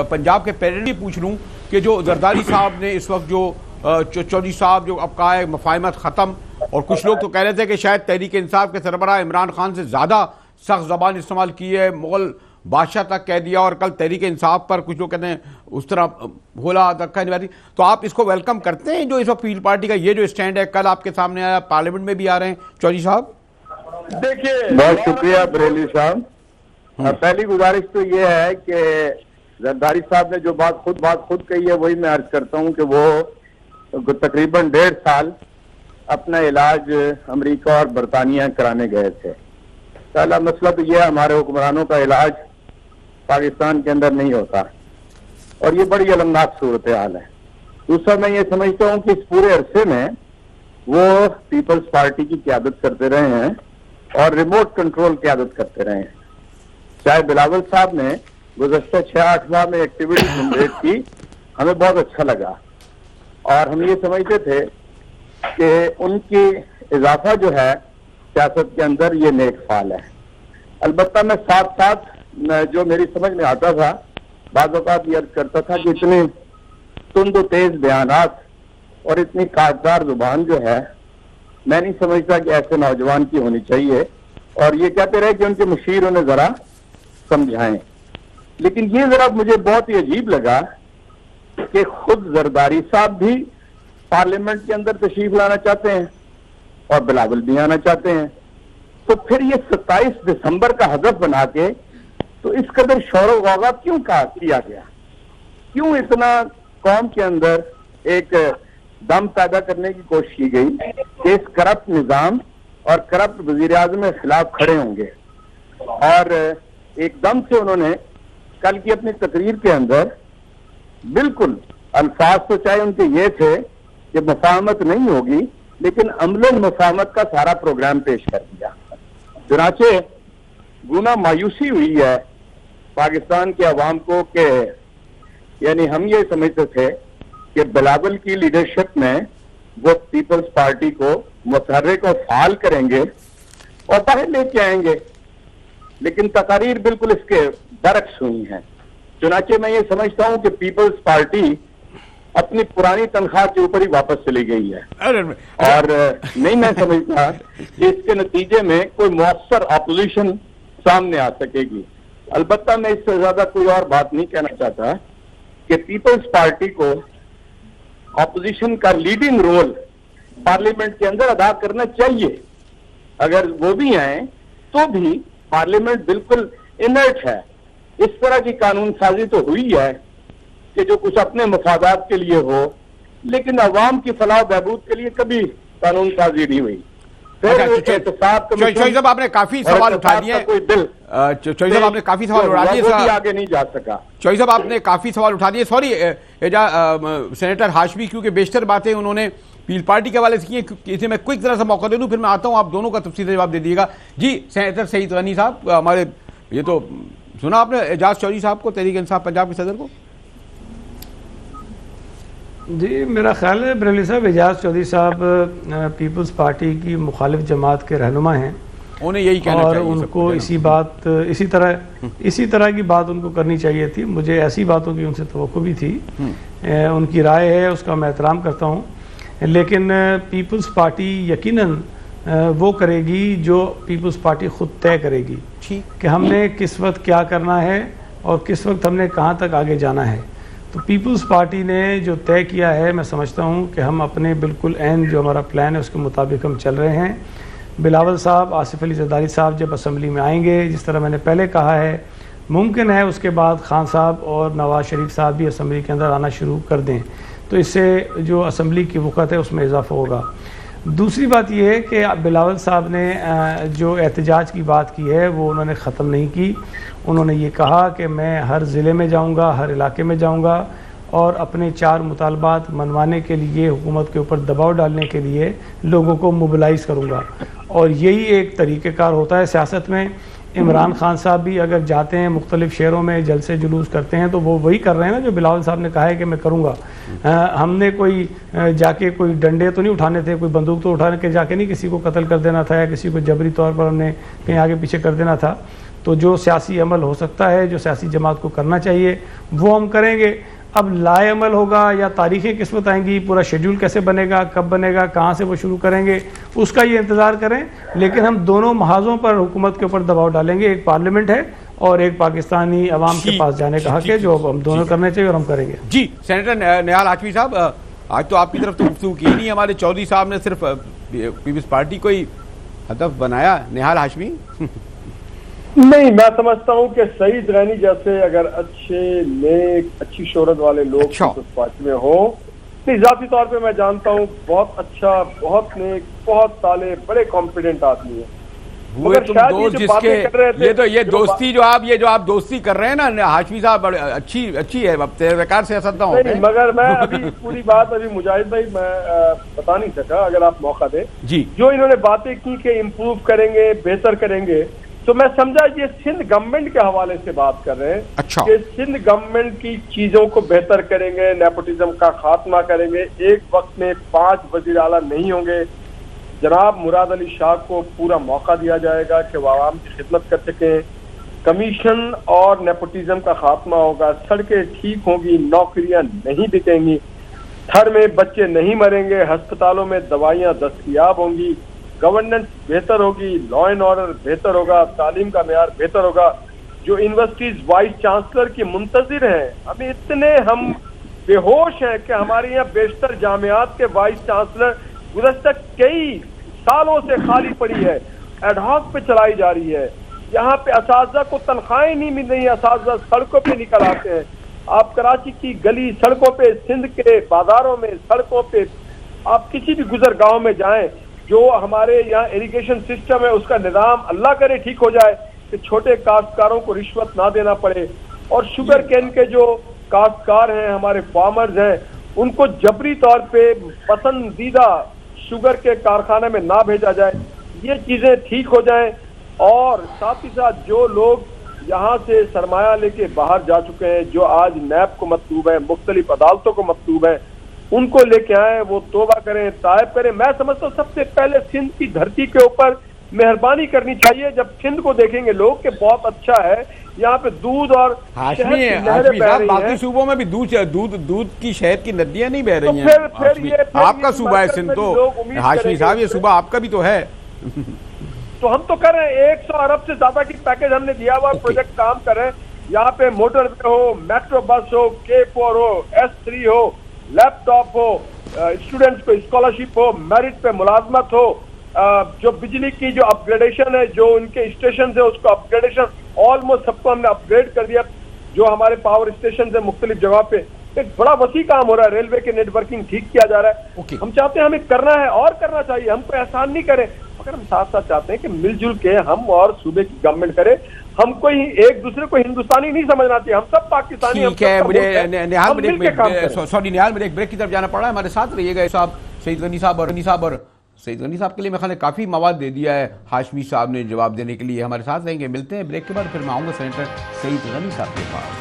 پنجاب کے پیریڈی پوچھ لوں کہ جو زرداری صاحب نے اس وقت جو چودھری صاحب جو اب کہا ہے مفاہمت ختم، اور کچھ لوگ تو کہہ رہے تھے کہ شاید تحریک انصاف کے سربراہ عمران خان سے زیادہ سخت زبان استعمال کی ہے، مغل بادشاہ تک کہہ دیا، اور کل تحریک انصاف پر کچھ لوگ کہتے ہیں اس طرح بھولا دکھا نہیں. تو آپ اس کو ویلکم کرتے ہیں جو اس وقت پیپل پارٹی کا یہ جو اسٹینڈ ہے کل آپ کے سامنے آیا، پارلیمنٹ میں بھی آ رہے ہیں چودھری صاحب؟ دیکھیے بہت شکریہ بریلی صاحب. پہلی گزارش تو یہ ہے کہ زرداری صاحب نے جو بات خود کہی ہے وہی میں عرض کرتا ہوں کہ وہ تقریباً 1.5 سال اپنا علاج امریکہ اور برطانیہ کرانے گئے تھے. پہلا مسئلہ تو یہ ہمارے حکمرانوں کا علاج پاکستان کے اندر نہیں ہوتا، اور یہ بڑی المناک صورتحال ہے. دوسرا میں یہ سمجھتا ہوں کہ اس پورے عرصے میں وہ پیپلز پارٹی کی قیادت کرتے رہے ہیں اور ریموٹ کنٹرول قیادت کرتے رہے ہیں. چاہے بلاول صاحب نے گزشتہ 6-8 ماہ میں ایکٹیویٹی جنریٹ کی، ہمیں بہت اچھا لگا، اور ہم یہ سمجھتے تھے کہ ان کی اضافہ جو ہے سیاست کے اندر یہ نیک فعال ہے. البتہ میں ساتھ ساتھ جو میری سمجھ میں آتا تھا بعض اوقات یہ عرض کرتا تھا کہ اتنے تند و تیز بیانات اور اتنی کاٹدار زبان جو ہے میں نہیں سمجھتا کہ ایسے نوجوان کی ہونی چاہیے، اور یہ کہتے رہے کہ ان کے مشیر انہیں ذرا سمجھائیں. لیکن یہ ذرا مجھے بہت ہی عجیب لگا کہ خود زرداری صاحب بھی پارلیمنٹ کے اندر تشریف لانا چاہتے ہیں اور بلاول بھی آنا چاہتے ہیں، تو پھر یہ 27 دسمبر کا ہدف بنا کے تو اس قدر شور و غوغا کیوں کیا گیا؟ کیوں اتنا قوم کے اندر ایک دم پیدا کرنے کی کوشش کی گئی کہ اس کرپٹ نظام اور کرپٹ وزیر اعظم کے خلاف کھڑے ہوں گے؟ اور ایک دم سے انہوں نے کل کی اپنی تقریر کے اندر بالکل الفاظ تو چاہے ان کے یہ تھے کہ مفاہمت نہیں ہوگی، لیکن عملاً مفاہمت کا سارا پروگرام پیش کر دیا. چنانچہ گونا مایوسی ہوئی ہے پاکستان کے عوام کو کہ یعنی ہم یہ سمجھتے تھے کہ بلاول کی لیڈرشپ میں وہ پیپلز پارٹی کو متحرک اور فعال کریں گے اور باہر لے کے آئیں گے، لیکن تقاریر بالکل اس کے برعکس ہوئی ہیں. چنانچہ میں یہ سمجھتا ہوں کہ پیپلز پارٹی اپنی پرانی تنخواہ کے اوپر ہی واپس چلی گئی ہے، اور نہیں میں سمجھتا کہ اس کے نتیجے میں کوئی مؤثر اپوزیشن سامنے آ سکے گی. البتہ میں اس سے زیادہ کوئی اور بات نہیں کہنا چاہتا کہ پیپلز پارٹی کو اپوزیشن کا لیڈنگ رول پارلیمنٹ کے اندر ادا کرنا چاہیے. اگر وہ بھی آئیں تو بھی پارلیمنٹ بالکل انرٹ ہے. اس طرح کی قانون سازی تو ہوئی ہے کہ جو کچھ اپنے مفادات کے لیے ہو، لیکن عوام کی فلاح و بہبود کے لیے کبھی قانون سازی نہیں ہوئی. چوہدری صاحب آپ نے کافی سوال اٹھا دیے، چوہدری صاحب آپ نے کافی سوال اٹھا دیے، آگے نہیں جا سکا. چوہدری صاحب آپ نے کافی سوال اٹھا دیے. سوری سینیٹر ہاشمی، کیونکہ بیشتر باتیں انہوں نے پیپل پارٹی کے حوالے سے کی ہیں، اسے میں کوئک ذرا سا موقع دے دوں، پھر میں آتا ہوں آپ دونوں کا تفصیل سے جواب دے دیے گا. جی سینیٹر سعید غنی صاحب، ہمارے یہ تو سنا آپ نے اعجاز چودھری صاحب کو، تحریک انصاف پنجاب کے صدر کو؟ جی میرا خیال ہے بریلی صاحب اعجاز چودھری صاحب پیپلز پارٹی کی مخالف جماعت کے رہنما ہیں، انہیں یہی کہنا اور چاہیے ان کو اسی طرح کی بات ان کو کرنی چاہیے تھی. مجھے ایسی باتوں کی ان سے توقع بھی تھی. ان کی رائے ہے، اس کا میں احترام کرتا ہوں، لیکن پیپلز پارٹی یقیناً وہ کرے گی جو پیپلز پارٹی خود طے کرے گی کہ ہم نے کس وقت کیا کرنا ہے اور کس وقت ہم نے کہاں تک آگے جانا ہے. تو پیپلز پارٹی نے جو طے کیا ہے، میں سمجھتا ہوں کہ ہم اپنے بالکل عین جو ہمارا پلان ہے اس کے مطابق ہم چل رہے ہیں. بلاول صاحب، آصف علی زرداری صاحب جب اسمبلی میں آئیں گے، جس طرح میں نے پہلے کہا ہے، ممکن ہے اس کے بعد خان صاحب اور نواز شریف صاحب بھی اسمبلی کے اندر آنا شروع کر دیں، تو اس سے جو اسمبلی کی وقت ہے اس میں اضافہ ہوگا. دوسری بات یہ ہے کہ بلاول صاحب نے جو احتجاج کی بات کی ہے وہ انہوں نے ختم نہیں کی. انہوں نے یہ کہا کہ میں ہر ضلع میں جاؤں گا, ہر علاقے میں جاؤں گا اور اپنے 4 مطالبات منوانے کے لیے, حکومت کے اوپر دباؤ ڈالنے کے لیے لوگوں کو موبلائز کروں گا. اور یہی ایک طریقہ کار ہوتا ہے سیاست میں. عمران خان صاحب بھی اگر جاتے ہیں مختلف شہروں میں جلسے جلوس کرتے ہیں تو وہ وہی کر رہے ہیں نا جو بلاول صاحب نے کہا ہے کہ میں کروں گا. ہم نے کوئی جا کے کوئی ڈنڈے تو نہیں اٹھانے تھے, کوئی بندوق تو اٹھانے کے جا کے نہیں کسی کو قتل کر دینا تھا یا کسی کو جبری طور پر ہم نے کہیں آگے پیچھے کر دینا تھا. تو جو سیاسی عمل ہو سکتا ہے, جو سیاسی جماعت کو کرنا چاہیے وہ ہم کریں گے. اب لائے عمل ہوگا یا تاریخیں کس وقت آئیں گی, پورا شیڈول کیسے بنے گا, کب بنے گا, کہاں سے وہ شروع کریں گے, اس کا یہ انتظار کریں. لیکن ہم دونوں محاذوں پر حکومت کے اوپر دباؤ ڈالیں گے. ایک پارلیمنٹ ہے اور ایک پاکستانی عوام کے پاس جانے کا حق ہے جو ہم دونوں کرنے چاہیے اور ہم کریں گے. جی سینیٹر نہال ہاشمی صاحب, آج تو آپ کی طرف تو گفتگو کی نہیں, ہمارے چودھری صاحب نے صرف پیپلز پارٹی کو ہی ہدف بنایا. نہال ہاشمی نہیں, میں سمجھتا ہوں کہ سعید غنی جیسے اگر اچھے نیک اچھی شہرت والے لوگ پیپلز پارٹی میں ہوں, ذاتی طور پہ میں جانتا ہوں بہت اچھا, بہت نیک, بہت صالح, بڑے کامپیڈنٹ آدمی ہیں. ہوئے تم دوست جس کے یہ دوستی جو آپ دوستی کر رہے ہیں نا ہاشمی صاحب, اچھی ہے, اب بیکار سیاست نہ ہو. مگر میں ابھی پوری بات ابھی مجاہد بھائی میں بتا نہیں سکا, اگر آپ موقع دیں. جی جو انہوں نے باتیں کی کہ امپروو کریں گے, بہتر کریں گے, تو میں سمجھا یہ سندھ گورنمنٹ کے حوالے سے بات کر رہے ہیں. اچھا, کہ سندھ گورنمنٹ کی چیزوں کو بہتر کریں گے, نیپوٹزم کا خاتمہ کریں گے, ایک وقت میں 5 وزیر اعلیٰ نہیں ہوں گے. جناب مراد علی شاہ کو پورا موقع دیا جائے گا کہ وہ عوام کی خدمت کر سکیں. کمیشن اور نیپوٹزم کا خاتمہ ہوگا, سڑکیں ٹھیک ہوں گی, نوکریاں نہیں بکیں گی, تھر میں بچے نہیں مریں گے, ہسپتالوں میں دوائیاں دستیاب ہوں گی, گورننس بہتر ہوگی, لا اینڈ آرڈر بہتر ہوگا, تعلیم کا معیار بہتر ہوگا. جو یونیورسٹیز وائس چانسلر کی منتظر ہیں, ابھی اتنے ہم بے ہوش ہیں کہ ہمارے یہاں بیشتر جامعات کے وائس چانسلر گزشتہ کئی سالوں سے خالی پڑی ہے, ایڈ ہاک پہ چلائی جا رہی ہے. یہاں پہ اساتذہ کو تنخواہیں نہیں مل رہی, اساتذہ سڑکوں پہ نکل آتے ہیں. آپ کراچی کی گلی سڑکوں پہ, سندھ کے بازاروں میں, سڑکوں پہ, آپ کسی بھی گزرگاہوں میں جائیں, جو ہمارے یہاں اریگیشن سسٹم ہے اس کا نظام اللہ کرے ٹھیک ہو جائے کہ چھوٹے کاشتکاروں کو رشوت نہ دینا پڑے, اور شوگر کین کے جو کاشتکار ہیں, ہمارے فارمرز ہیں, ان کو جبری طور پہ پسندیدہ شوگر کے کارخانے میں نہ بھیجا جائے. یہ چیزیں ٹھیک ہو جائیں. اور ساتھ ہی ساتھ جو لوگ یہاں سے سرمایہ لے کے باہر جا چکے ہیں, جو آج نیب کو مطلوب ہیں, مختلف عدالتوں کو مطلوب ہیں, ان کو لے کے آئیں, وہ توبہ کریں, تائب کریں. میں سمجھتا ہوں سب سے پہلے سندھ کی دھرتی کے اوپر مہربانی کرنی چاہیے. جب سندھ کو دیکھیں گے لوگ کہ بہت اچھا ہے, یہاں پہ دودھ اور ہاشمی صاحب باقی صوبوں میں بھی دودھ کی شہد کی ندیاں نہیں بہ رہی ہیں. آپ کا صوبہ ہے سندھ, تو ہاشمی صاحب یہ صوبہ آپ کا بھی تو ہے. تو ہم تو کر رہے ہیں 100 ارب سے زیادہ کی پیکج ہم نے دیا ہوا, پروجیکٹ کام کر رہے ہیں. یہاں پہ موٹر وے ہو, میٹرو بس ہو, K4 ہو, S3 ہو, لیپ ٹاپ ہو, اسٹوڈنٹس کو اسکالرشپ ہو, میرٹ پہ ملازمت ہو, جو بجلی کی جو اپ گریڈیشن ہے, جو ان کے اسٹیشن ہے اس کو اپ گریڈیشن آلموسٹ سب کو ہم نے اپ گریڈ کر دیا. جو ہمارے پاور اسٹیشن ہے مختلف جگہ پہ, ایک بڑا وسیع کام ہو رہا ہے. ریلوے کے نیٹ ورکنگ ٹھیک کیا جا رہا ہے. ہم چاہتے ہیں ہمیں کرنا ہے اور کرنا چاہیے, ہم کو احسان نہیں کریں, مگر ہم ساتھ ساتھ چاہتے ہیں کہ مل جل کے ہم اور صوبے کی گورنمنٹ کرے. ہم کوئی ایک دوسرے کو ہندوستانی نہیں سمجھنا چاہیے, ہم سب پاکستانی. ٹھیک ہے, مجھے نہال مجھے ایک بریک کی طرف جانا پڑا ہے. ہمارے ساتھ رہیے گا صاحب سعید غنی صاحب, اور سعید غنی صاحب کے لیے میں خیال کافی مواد دے دیا ہے ہاشمی صاحب نے جواب دینے کے لیے. ہمارے ساتھ رہیں گے, ملتے ہیں بریک کے بعد, پھر میں آؤں گا سینیٹر سعید غنی صاحب کے پاس.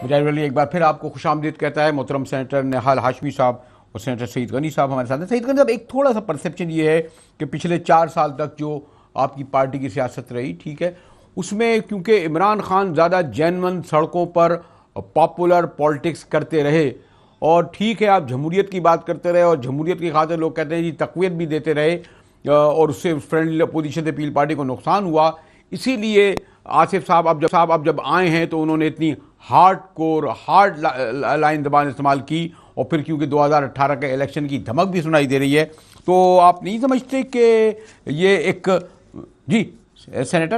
مجاہد ولی ایک بار پھر آپ کو خوش آمدید کہتا ہے. محترم سینیٹر نہال ہاشمی صاحب اور سینیٹر سعید غنی صاحب ہمارے ساتھ ہیں. سعید غنی صاحب, ایک تھوڑا سا پرسیپشن یہ ہے کہ پچھلے 4 سال تک جو آپ کی پارٹی کی سیاست رہی, ٹھیک ہے, اس میں کیونکہ عمران خان زیادہ جینون سڑکوں پر پاپولر پالیٹکس کرتے رہے, اور ٹھیک ہے آپ جمہوریت کی بات کرتے رہے, اور جمہوریت کی خاطر لوگ کہتے ہیں جی تقویت بھی دیتے رہے, اور اس سے فرینڈلی اپوزیشن سے پیل پارٹی کو نقصان ہوا. اسی لیے آصف صاحب اب جب آئے ہیں تو انہوں نے اتنی ہارڈ لائن زبان استعمال کی, اور پھر کیونکہ 2018 کے الیکشن کی دھمک بھی سنائی دے رہی ہے, تو آپ نہیں سمجھتے کہ یہ ایک, جی سینیٹر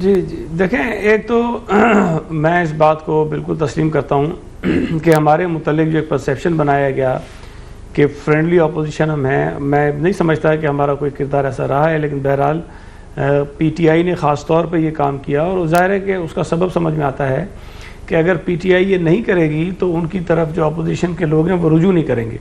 جی دیکھیں, ایک تو میں اس بات کو بالکل تسلیم کرتا ہوں کہ ہمارے متعلق جو ایک پرسیپشن بنایا گیا کہ فرینڈلی اپوزیشن ہم ہیں, میں نہیں سمجھتا کہ ہمارا کوئی کردار ایسا رہا ہے, لیکن بہرحال پی ٹی آئی نے خاص طور پہ یہ کام کیا, اور ظاہر ہے کہ اس کا سبب سمجھ میں آتا ہے کہ اگر پی ٹی آئی یہ نہیں کرے گی تو ان کی طرف جو اپوزیشن کے لوگ ہیں وہ رجوع نہیں کریں گے.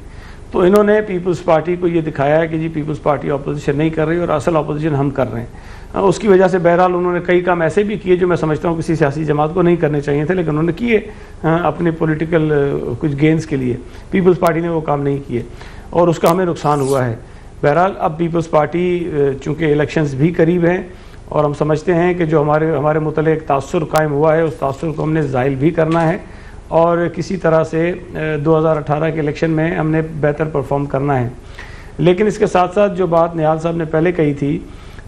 تو انہوں نے پیپلز پارٹی کو یہ دکھایا ہے کہ جی پیپلز پارٹی اپوزیشن نہیں کر رہی اور اصل اپوزیشن ہم کر رہے ہیں. اس کی وجہ سے بہرحال انہوں نے کئی کام ایسے بھی کیے جو میں سمجھتا ہوں کسی سیاسی جماعت کو نہیں کرنے چاہیے تھے, لیکن انہوں نے کیے اپنے پولیٹیکل کچھ گینز کے لیے. پیپلز پارٹی نے وہ کام نہیں کیے اور اس کا ہمیں نقصان ہوا ہے. بہرحال اب پیپلز پارٹی چونکہ الیکشنز بھی قریب ہیں اور ہم سمجھتے ہیں کہ جو ہمارے متعلق ایک تاثر قائم ہوا ہے اس تاثر کو ہم نے زائل بھی کرنا ہے, اور کسی طرح سے 2018 کے الیکشن میں ہم نے بہتر پرفارم کرنا ہے. لیکن اس کے ساتھ ساتھ جو بات نہال صاحب نے پہلے کہی تھی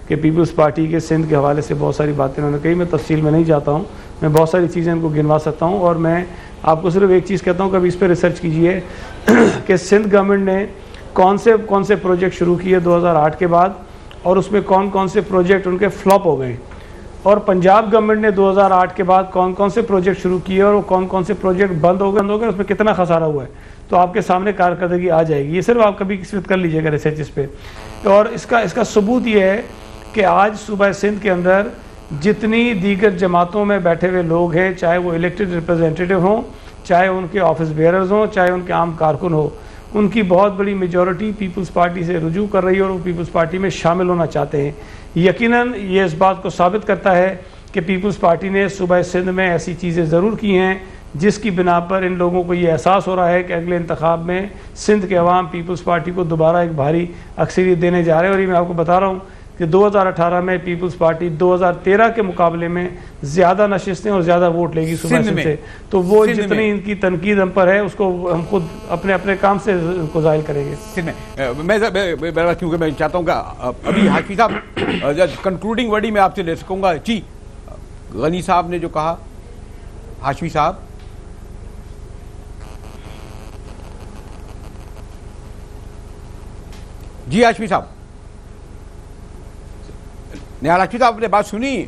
کہ پیپلز پارٹی کے سندھ کے حوالے سے بہت ساری باتیں انہوں نے کہی, میں تفصیل میں نہیں جاتا ہوں, میں بہت ساری چیزیں ان کو گنوا سکتا ہوں, اور میں آپ کو صرف ایک چیز کہتا ہوں کہ ابھی اس پہ ریسرچ کیجئے کہ سندھ گورنمنٹ نے کون سے پروجیکٹ شروع کیے 2008 کے بعد, اور اس میں کون سے پروجیکٹ ان کے فلاپ ہو گئے, اور پنجاب گورنمنٹ نے 2008 کے بعد کون سے پروجیکٹ شروع کیے اور کون سے پروجیکٹ بند ہو گئے, اس میں کتنا خسارہ ہوا ہے. تو آپ کے سامنے کارکردگی آ جائے گی. یہ صرف آپ کبھی کسی وقت کر لیجئے گا ریسرچ اس پہ. اور اس کا ثبوت یہ ہے کہ آج صوبہ سندھ کے اندر جتنی دیگر جماعتوں میں بیٹھے ہوئے لوگ ہیں, چاہے وہ الیکٹڈ ریپرزینٹیو ہوں, چاہے ان کے آفس بیئرز ہوں, چاہے ان کے عام کارکن ہو, ان کی بہت بڑی میجورٹی پیپلز پارٹی سے رجوع کر رہی ہے اور وہ پیپلز پارٹی میں شامل ہونا چاہتے ہیں. یقیناً یہ اس بات کو ثابت کرتا ہے کہ پیپلز پارٹی نے صوبہ سندھ میں ایسی چیزیں ضرور کی ہیں جس کی بنا پر ان لوگوں کو یہ احساس ہو رہا ہے کہ اگلے انتخاب میں سندھ کے عوام پیپلز پارٹی کو دوبارہ ایک بھاری اکثریت دینے جا رہے ہیں. اور یہ میں آپ کو بتا رہا ہوں کہ 2018 میں پیپلز پارٹی 2013 کے مقابلے میں زیادہ نشستیں اور زیادہ ووٹ لے گی صوبہ سندھ سے. تو وہ جتنی ان کی تنقید ہم پر ہے اس کو ہم خود اپنے کام سے کو ظاہر کریں گے. میں کیونکہ میں چاہتا ہوں کہ ابھی ہاشمی صاحب کنکلوڈنگ ورڈ ہی میں آپ سے لے سکوں گا. جی غنی صاحب نے جو کہا, ہاشمی صاحب. جی ہاشمی صاحب, نہال ہاشمی صاحب نے بات سنی.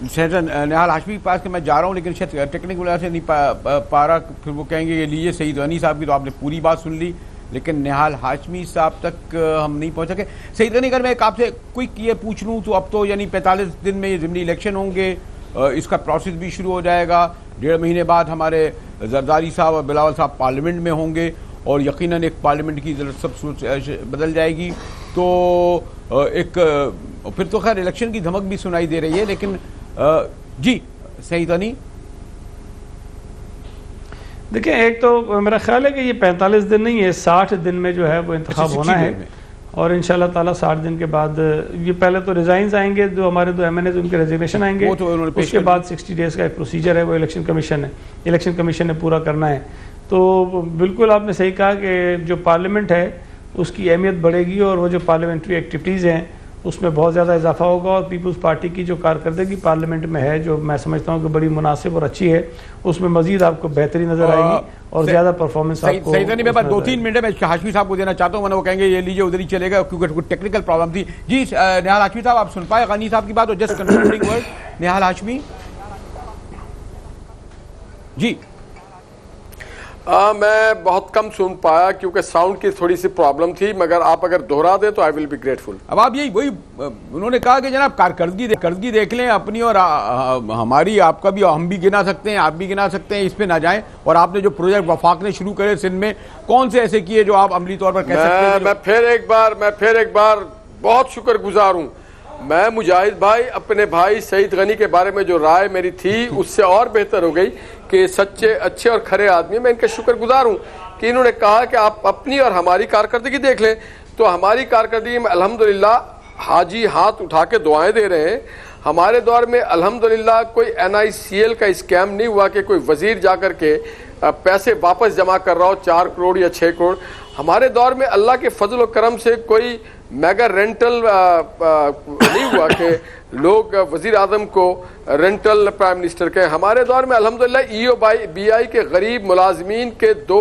نہال ہاشمی کے پاس کہ میں جا رہا ہوں لیکن شاید ٹیکنیکل وجہ سے نہیں پا رہا, پھر وہ کہیں گے یہ لیجیے سعید غنی صاحب کی, تو آپ نے پوری بات سن لی لیکن نہال ہاشمی صاحب تک ہم نہیں پہنچ سکے. سعید غنی اگر میں ایک آپ سے کوئک یہ پوچھ لوں تو اب تو یعنی 45 دن میں یہ ضمنی الیکشن ہوں گے, اس کا پروسیس بھی شروع ہو جائے گا, 1.5 مہینے بعد ہمارے زرداری صاحب اور بلاول صاحب پارلیمنٹ میں ہوں گے, اور یقیناً ایک پارلیمنٹ کی سب سوچ بدل جائے گی. تو ایک پھر تو خیر الیکشن کی دھمک بھی سنائی دے رہی ہے, لیکن جی سعید غنی. دیکھیں ایک تو میرا خیال ہے کہ یہ 45 دن نہیں ہے, 60 دن میں جو ہے وہ انتخاب ہونا ہے, اور انشاءاللہ تعالیٰ 60 دن کے بعد یہ پہلے تو ریزائنز آئیں گے, جو ہمارے 2 MNAs ان کے ریزگنیشن آئیں گے, اس کے بعد 60 ڈیز کا ایک پروسیجر ہے, وہ الیکشن کمیشن نے پورا کرنا ہے. تو بالکل آپ نے صحیح کہا کہ جو پارلیمنٹ ہے اس کی اہمیت بڑھے گی, اور وہ جو پارلیمنٹری ایکٹیویٹیز ہیں اس میں بہت زیادہ اضافہ ہوگا, اور پیپلز پارٹی کی جو کارکردگی پارلیمنٹ میں ہے جو میں سمجھتا ہوں کہ بڑی مناسب اور اچھی ہے, اس میں مزید آپ کو بہتری نظر آئے گی اور زیادہ پرفارمنس آپ کو. سعید غنی میں بس 2-3 منٹ میں ہاشمی صاحب کو دینا چاہتا ہوں, ورنہ وہ کہیں گے یہ لیجیے ادھر ہی چلے گا کیونکہ کوئی ٹیکنیکل پرابلم تھی. جی نہال ہاشمی صاحب آپ سن پائے غنی صاحب کی بات, اور just concluding word Nihal Hashmi. جی میں بہت کم سن پایا کیونکہ ساؤنڈ کی تھوڑی سی پرابلم تھی, مگر آپ اگر دہرا دیں تو آئی ول بی گریٹفل. اب آپ یہی وہی انہوں نے کہا کہ جناب کارکردگی دیکھ لیں اپنی اور ہماری, آپ کا بھی, ہم بھی گنا سکتے ہیں, آپ بھی گنا سکتے ہیں, اس پہ نہ جائیں. اور آپ نے جو پروجیکٹ وفاق نے شروع کرے سندھ میں, کون سے ایسے کیے جو آپ عملی طور پر کہہ سکتے ہیں؟ میں پھر ایک بار بہت شکر گزار ہوں. میں مجاہد بھائی اپنے بھائی سعید غنی کے بارے میں جو رائے میری تھی اس سے اور بہتر ہو گئی کہ سچے اچھے اور کھرے آدمی. میں ان کے شکر گزار ہوں کہ انہوں نے کہا کہ آپ اپنی اور ہماری کارکردگی دیکھ لیں. تو ہماری کارکردگی میں الحمدللہ حاجی ہاتھ اٹھا کے دعائیں دے رہے ہیں. ہمارے دور میں الحمدللہ کوئی NICL کا اسکیم نہیں ہوا کہ کوئی وزیر جا کر کے پیسے واپس جمع کر رہا ہو 4 کروڑ یا 6 کروڑ. ہمارے دور میں اللہ کے فضل و کرم سے کوئی میگا رینٹل نہیں ہوا کہ لوگ وزیر اعظم کو رینٹل پرائم منسٹر کے. ہمارے دور میں الحمدللہ EOBI کے غریب ملازمین کے 2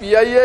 PIA